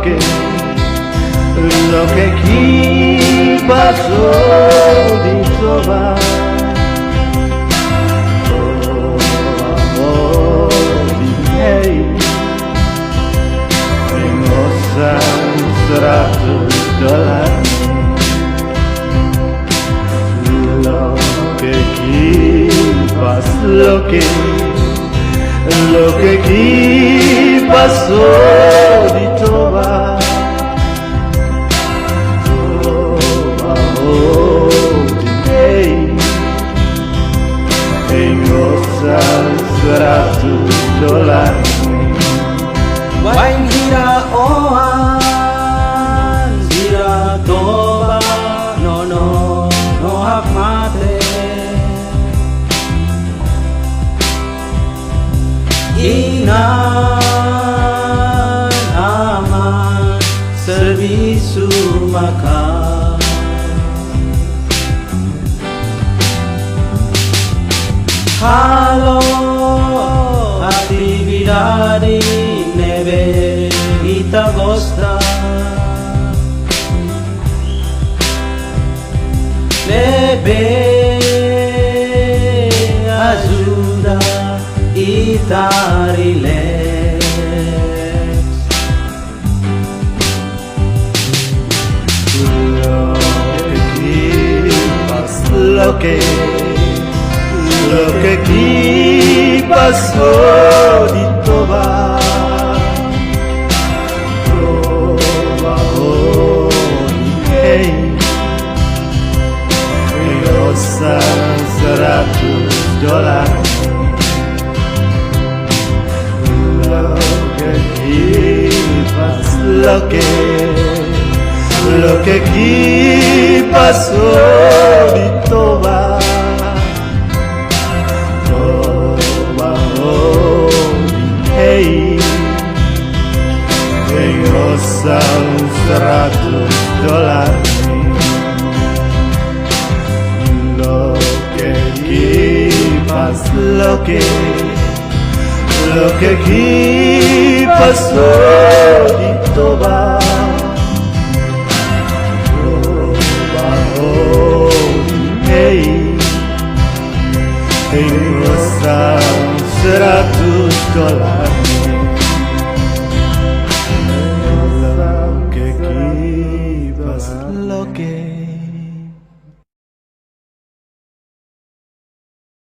Loke, Loke Kipas di Toba. $100 Loke Kipas, Loke, Loke Kipas di Toba. Toba hey, ingoskan $100. Wain hira oan, hira toba, no no no hak mate. Inan aman servisu makan. Halo hati bidadari neve ita gosta. Neve ajuda ita relax. Loke, Loke Kipas di Toba. Toba hey, ingoskan $100. Loke Kipas, Loke, Loke Kipas di Toba. Toba hey, ingoskan $100. Loke Kipas, Loke, Loke Kipas di Toba. Toba hey, ingoskan $100.